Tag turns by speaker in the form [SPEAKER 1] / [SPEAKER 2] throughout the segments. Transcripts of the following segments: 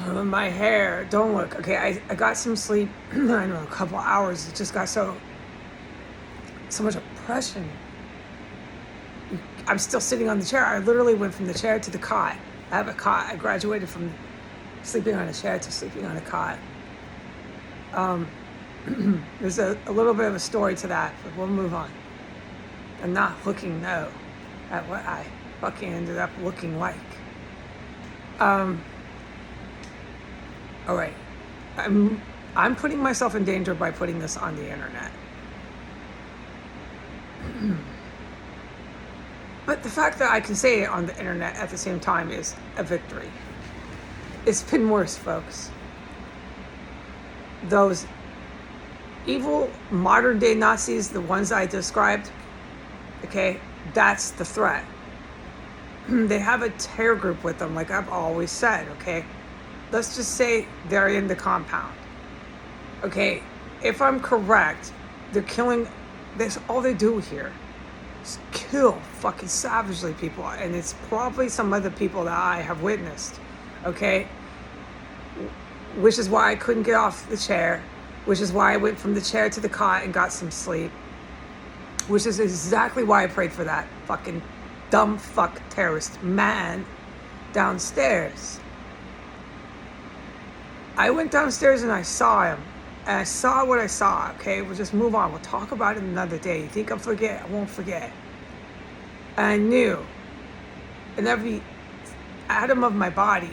[SPEAKER 1] My hair, don't look. Okay, I got some sleep, I don't know, a couple hours. It just got so much oppression. I'm still sitting on the chair. I literally went from the chair to the cot. I have a cot. I graduated from sleeping on a chair to sleeping on a cot. There's a little bit of a story to that, but we'll move on. I'm not looking, no, at what I fucking ended up looking like. All right. I'm putting myself in danger by putting this on the internet. But the fact that I can say it on the internet at the same time is a victory. It's been worse, folks. Those evil modern day Nazis, the ones I described, okay, that's the threat. They have a terror group with them, like I've always said, okay? Let's just say they're in the compound. Okay, if I'm correct, they're killing, that's all they do here. Just kill fucking savagely people. And it's probably some of the people that I have witnessed, okay? Which is why I couldn't get off the chair, which is why I went from the chair to the cot and got some sleep, which is exactly why I prayed for that fucking dumb fuck terrorist man downstairs. I went downstairs and I saw him, and I saw what I saw, okay? We'll just move on. We'll talk about it another day. You think I'll forget? I won't forget. And I knew in every atom of my body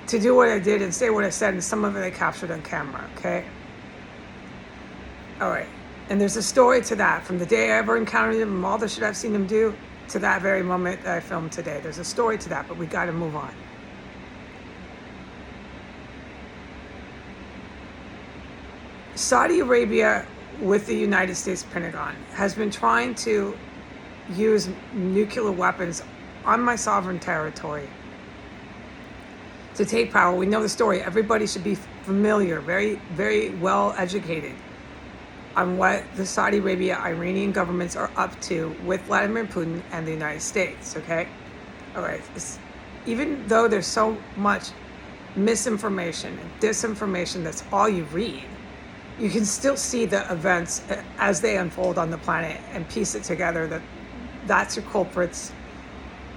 [SPEAKER 1] to do what I did and say what I said, and some of it I captured on camera, okay? All right. And there's a story to that, from the day I ever encountered him and all the shit I've seen him do to that very moment that I filmed today. There's a story to that, but we got to move on. Saudi Arabia, with the United States Pentagon, has been trying to use nuclear weapons on my sovereign territory to take power. We know the story. Everybody should be familiar, very, very well educated on what the Saudi Arabia, Iranian governments are up to with Vladimir Putin and the United States, okay? All right, even though there's so much misinformation and disinformation, that's all you read, you can still see the events as they unfold on the planet and piece it together that that's your culprits,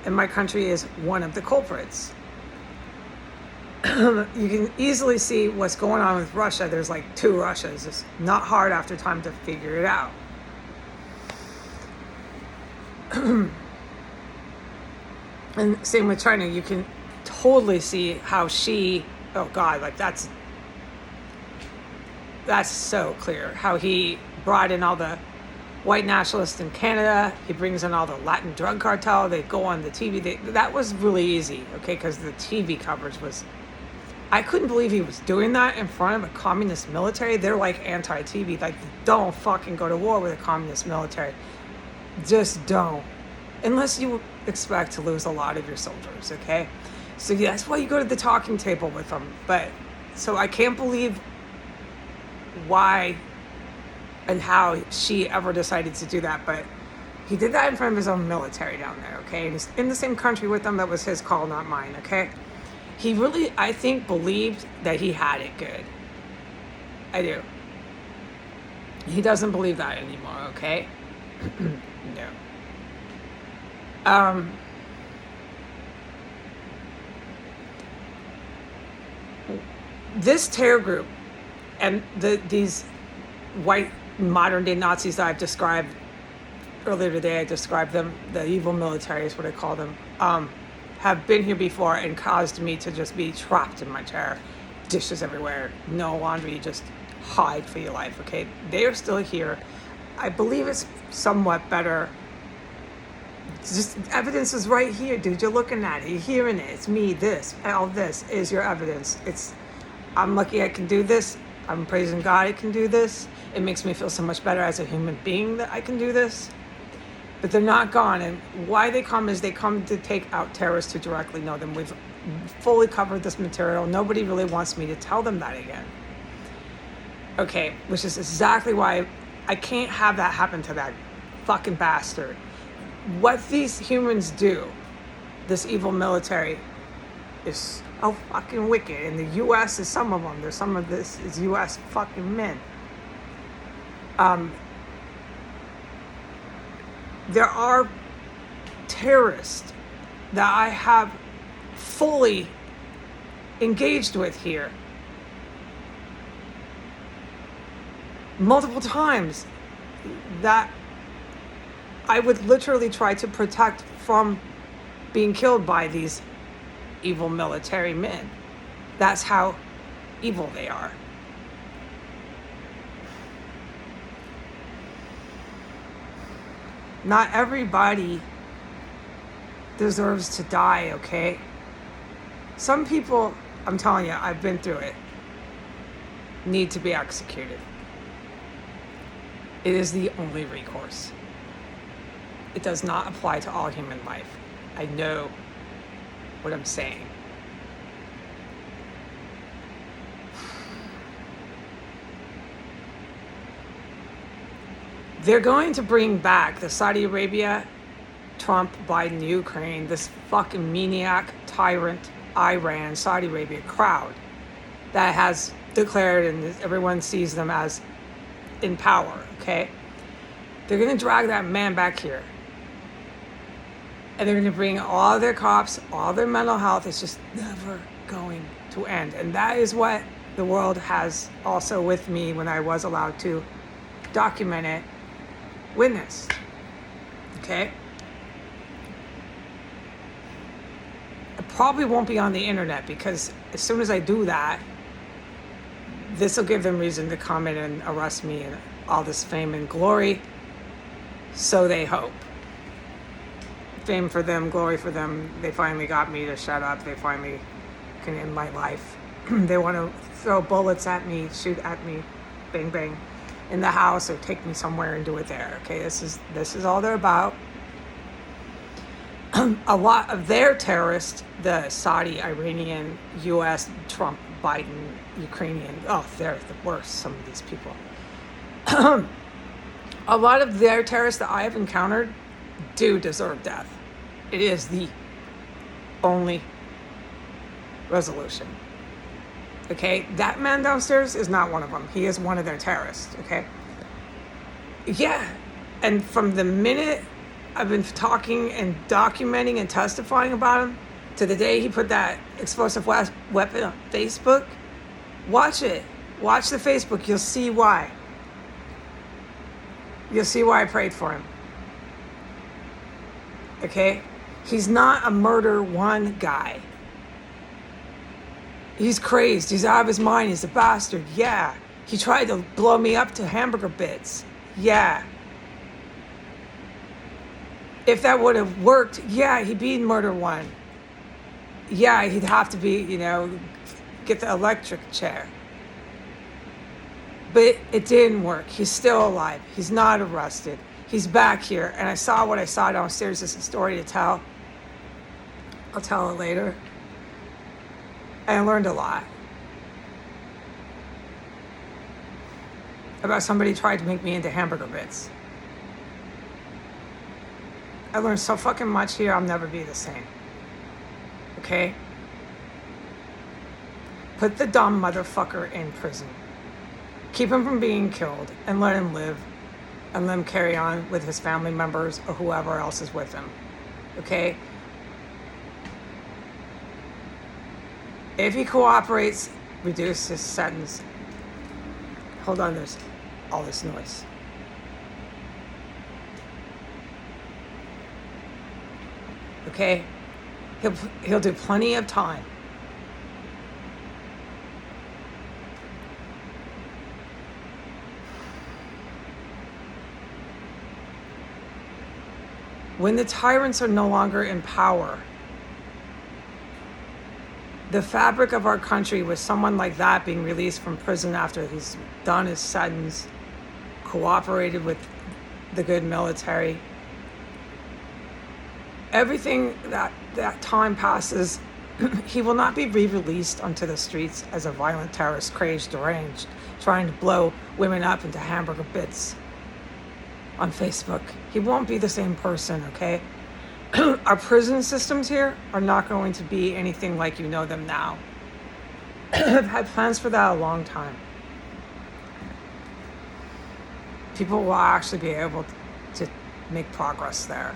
[SPEAKER 1] and my country is one of the culprits. You can easily see what's going on with Russia. There's like two Russias. It's not hard after time to figure it out. And same with China. You can totally see how she, oh God, like that's so clear. How he brought in all the white nationalists in Canada. He brings in all the Latin drug cartel. They go on the TV. That was really easy, okay, because the TV coverage was, I couldn't believe he was doing that in front of a communist military. They're like anti-TV, like don't fucking go to war with a communist military. Just don't. Unless you expect to lose a lot of your soldiers, okay? So yeah, that's why you go to the talking table with them. But, so I can't believe why and how she ever decided to do that. But he did that in front of his own military down there, okay? And he's in the same country with them. That was his call, not mine, okay? He really, I think, believed that he had it good. I do. He doesn't believe that anymore, okay? No. This terror group and these white modern-day Nazis that I've described earlier today, I described them, the evil military is what I call them, have been here before and caused me to just be trapped in my chair. Dishes everywhere, no laundry, just hide for your life, okay? They are still here. I believe it's somewhat better. Just evidence is right here, dude. You're looking at it, you're hearing it. It's me, this, all this is your evidence. I'm lucky I can do this. I'm praising God I can do this. It makes me feel so much better as a human being that I can do this. But they're not gone, and why they come is they come to take out terrorists who directly know them. We've fully covered this material. Nobody really wants me to tell them that again. Okay, which is exactly why I can't have that happen to that fucking bastard. What these humans do this evil military is so fucking wicked. And the U.S. is some of them. There's some of this is U.S. fucking men. There are terrorists that I have fully engaged with here multiple times that I would literally try to protect from being killed by these evil military men. That's how evil they are. Not everybody deserves to die, okay? Some people, I'm telling you, I've been through it, need to be executed. It is the only recourse. It does not apply to all human life. I know what I'm saying. They're going to bring back the Saudi Arabia, Trump, Biden, Ukraine, this fucking maniac, tyrant, Iran, Saudi Arabia crowd that has declared, and everyone sees them as in power, okay? They're going to drag that man back here. And they're going to bring all their cops, all their mental health. It's just never going to end. And that is what the world has also with me, when I was allowed to document it, witnessed. Okay? I probably won't be on the internet, because as soon as I do that, this will give them reason to come in and arrest me and all this fame and glory. So they hope. Fame for them, glory for them. They finally got me to shut up. They finally can end my life. They want to throw bullets at me, shoot at me, bang, bang, in the house, or take me somewhere and do it there. Okay, this is all they're about. A lot of their terrorists, the Saudi, Iranian, U.S., Trump, Biden, Ukrainian, they're the worst, some of these people. A lot of their terrorists that I have encountered do deserve death. It is the only resolution. Okay, that man downstairs is not one of them. He is one of their terrorists, okay? Yeah, and from the minute I've been talking and documenting and testifying about him to the day he put that explosive weapon on Facebook, watch it. Watch the Facebook. You'll see why. You'll see why I prayed for him. Okay? He's not a murder one guy. He's crazed. He's out of his mind. He's a bastard. Yeah. He tried to blow me up to hamburger bits. Yeah. If that would have worked, yeah, he'd be in murder one. Yeah, he'd have to be, get the electric chair. But it didn't work. He's still alive. He's not arrested. He's back here. And I saw what I saw downstairs. It's a story to tell. I'll tell it later. I learned a lot. About somebody tried to make me into hamburger bits. I learned so fucking much here, I'll never be the same. Okay? Put the dumb motherfucker in prison. Keep him from being killed and let him live and let him carry on with his family members or whoever else is with him. Okay? If he cooperates, reduce his sentence. Hold on, there's all this noise. Okay? He'll do plenty of time. When the tyrants are no longer in power, the fabric of our country, with someone like that being released from prison after he's done his sentence, cooperated with the good military, everything that time passes, he will not be re-released onto the streets as a violent terrorist, crazed, deranged, trying to blow women up into hamburger bits on Facebook. He won't be the same person, okay? Our prison systems here are not going to be anything like you know them now. I've had plans for that a long time. People will actually be able to make progress there.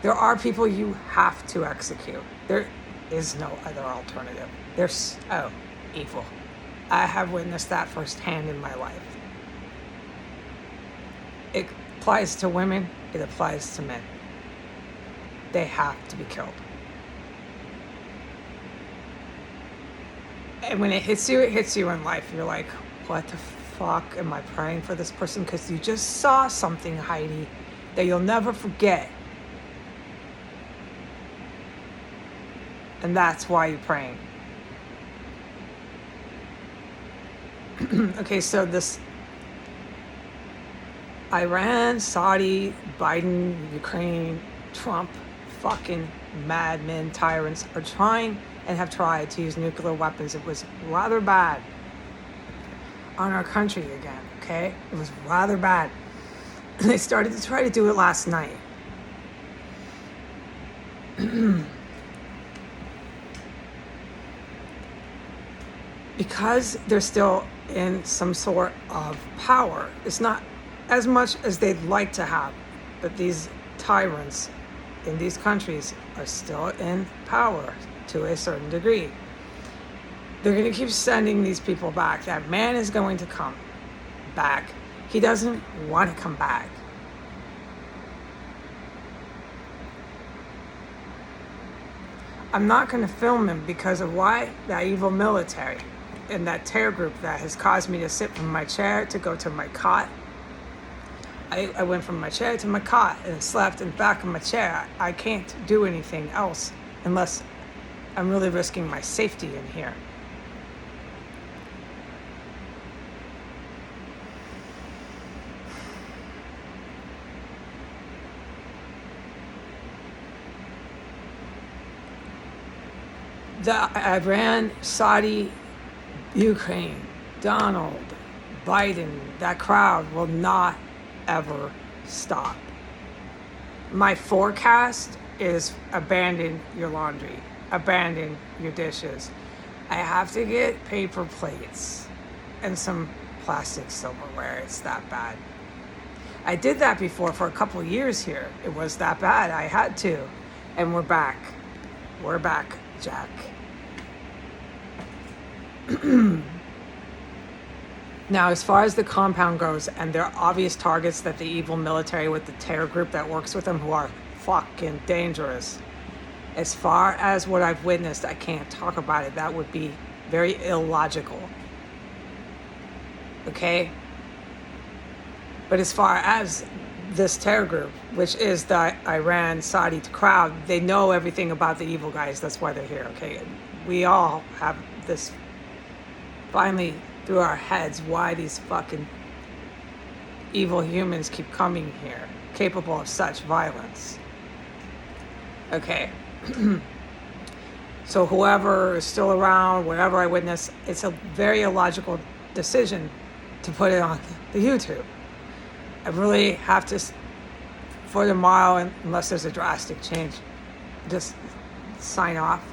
[SPEAKER 1] There are people you have to execute. There is no other alternative. They're so evil. I have witnessed that firsthand in my life. It applies to women, it applies to men. They have to be killed. And when it hits you in life. You're like, what the fuck am I praying for this person? Because you just saw something, Heidi, that you'll never forget. And that's why you're praying. Okay, so this Iran, Saudi, Biden, Ukraine, Trump, fucking madmen, tyrants are trying and have tried to use nuclear weapons. It was rather bad on our country again, okay? It was rather bad. They started to try to do it last night. Because they're still in some sort of power. It's not as much as they'd like to have, but these tyrants in these countries are still in power to a certain degree. They're going to keep sending these people back. That man is going to come back. He doesn't want to come back. I'm not going to film him because of why? That evil military and that terror group that has caused me to sit from my chair to go to my cot. I went from my chair to my cot and slept in the back of my chair. I can't do anything else unless I'm really risking my safety in here. The Iran, Saudi, Ukraine, Donald, Biden, that crowd will not ever stop. My forecast is abandon your laundry, abandon your dishes. I have to get paper plates and some plastic silverware. It's that bad. I did that before for a couple of years here. It was that bad. I had to. And we're back. We're back, Jack. Now, as far as the compound goes, and there are obvious targets that the evil military with the terror group that works with them who are fucking dangerous. As far as what I've witnessed, I can't talk about it. That would be very illogical. Okay? But as far as this terror group, which is the Iran, Saudi crowd, they know everything about the evil guys. That's why they're here, okay? We all have this finally through our heads why these fucking evil humans keep coming here, capable of such violence. Okay. So whoever is still around, whatever I witness, it's a very illogical decision to put it on the YouTube. I really have to, for tomorrow, unless there's a drastic change, just sign off.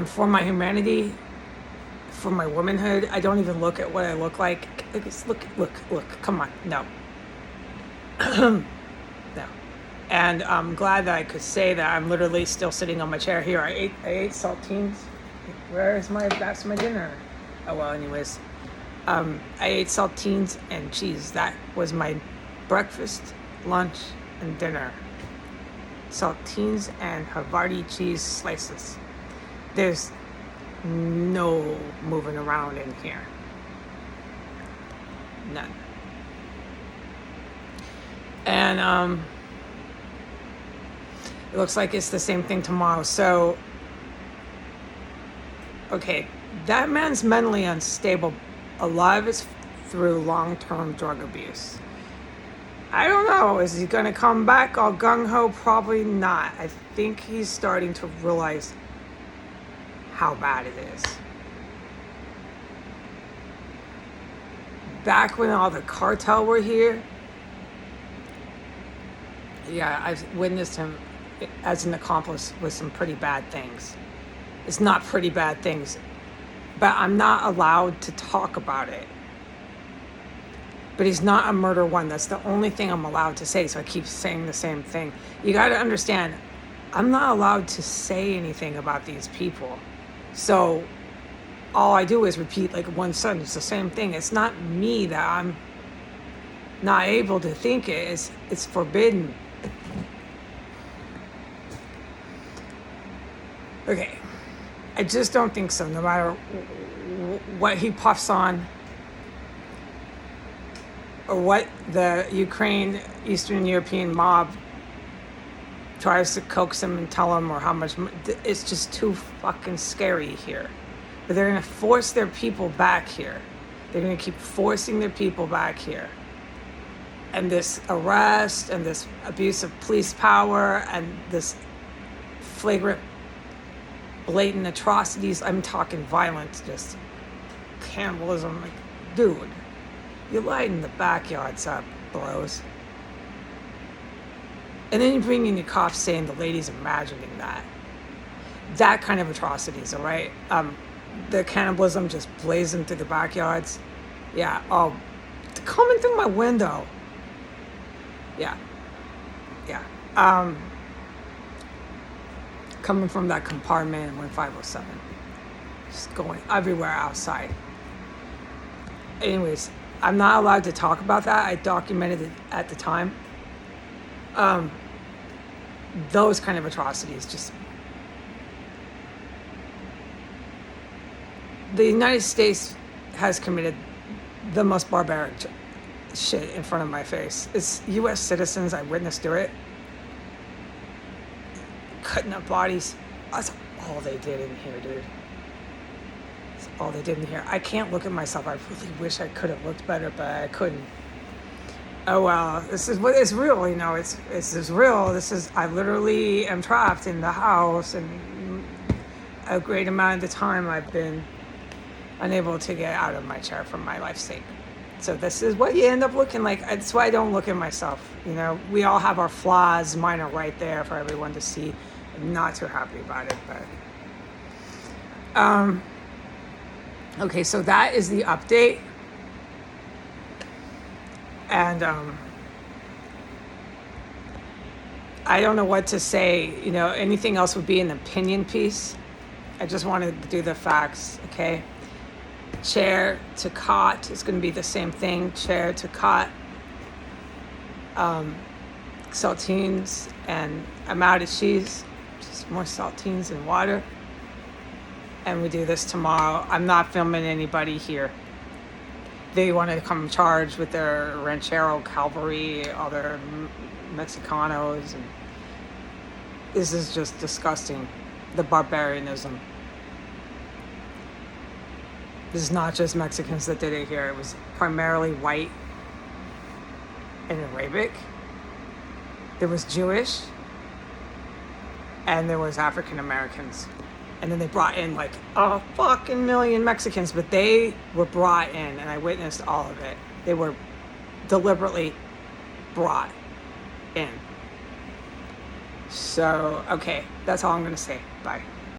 [SPEAKER 1] For my humanity, for my womanhood, I don't even look at what I look like. Look, come on, no. No. And I'm glad that I could say that I'm literally still sitting on my chair here. I ate saltines. That's my dinner. Oh, well, anyways. I ate saltines and cheese. That was my breakfast, lunch, and dinner. Saltines and Havarti cheese slices. There's no moving around in here. None. And it looks like it's the same thing tomorrow. So, okay, that man's mentally unstable. A lot of it's through long-term drug abuse. I don't know. Is he going to come back all gung-ho? Probably not. I think he's starting to realize how bad it is. Back when all the cartel were here, Yeah, I've witnessed him as an accomplice with some pretty bad things. It's not pretty bad things, but I'm not allowed to talk about it. But he's not a murder one. That's the only thing I'm allowed to say. So I keep saying the same thing. You got to understand, I'm not allowed to say anything about these people. So all I do is repeat like one sentence. It's the same thing. It's not me that I'm not able to think it. It's forbidden. Okay. I just don't think so. No matter what he puffs on, or what the Ukraine, Eastern European mob tries to coax him and tell him, or how much, it's just too fucking scary here. But they're going to force their people back here. They're going to keep forcing their people back here. And this arrest and this abuse of police power and this flagrant, blatant atrocities, I'm talking violence, just cannibalism, like, dude. You're lighting the backyards up, bros. And then you bring in your cops saying the lady's imagining that. That kind of atrocities, all right? The cannibalism just blazing through the backyards. Yeah, oh, coming through my window. Yeah. Coming from that compartment in 1507. Just going everywhere outside. Anyways, I'm not allowed to talk about that. I documented it at the time. Those kind of atrocities, just... The United States has committed the most barbaric shit in front of my face. It's U.S. citizens, I witnessed do it. Cutting up bodies. That's all they did in here, dude. All they did in here. I can't look at myself. I really wish I could have looked better, but I couldn't. Oh well, this is what is real, you know. It's real. I literally am trapped in the house, and a great amount of the time I've been unable to get out of my chair for my life's sake. So this is what you end up looking like. That's why I don't look at myself. You know, we all have our flaws. Mine are right there for everyone to see. I'm not too happy about it, but okay, so that is the update. And I don't know what to say. You know, anything else would be an opinion piece. I just wanted to do the facts, okay? Chair to cot is going to be the same thing. Chair to cot. Saltines, and I'm out of cheese. Just more saltines and water. And we do this tomorrow. I'm not filming anybody here. They want to come charge with their ranchero cavalry, all their Mexicanos, and this is just disgusting. The barbarianism. This is not just Mexicans that did it here. It was primarily white and Arabic. There was Jewish, and there was African Americans. And then they brought in like a fucking million Mexicans, but they were brought in, and I witnessed all of it. They were deliberately brought in. So, okay, that's all I'm going to say. Bye.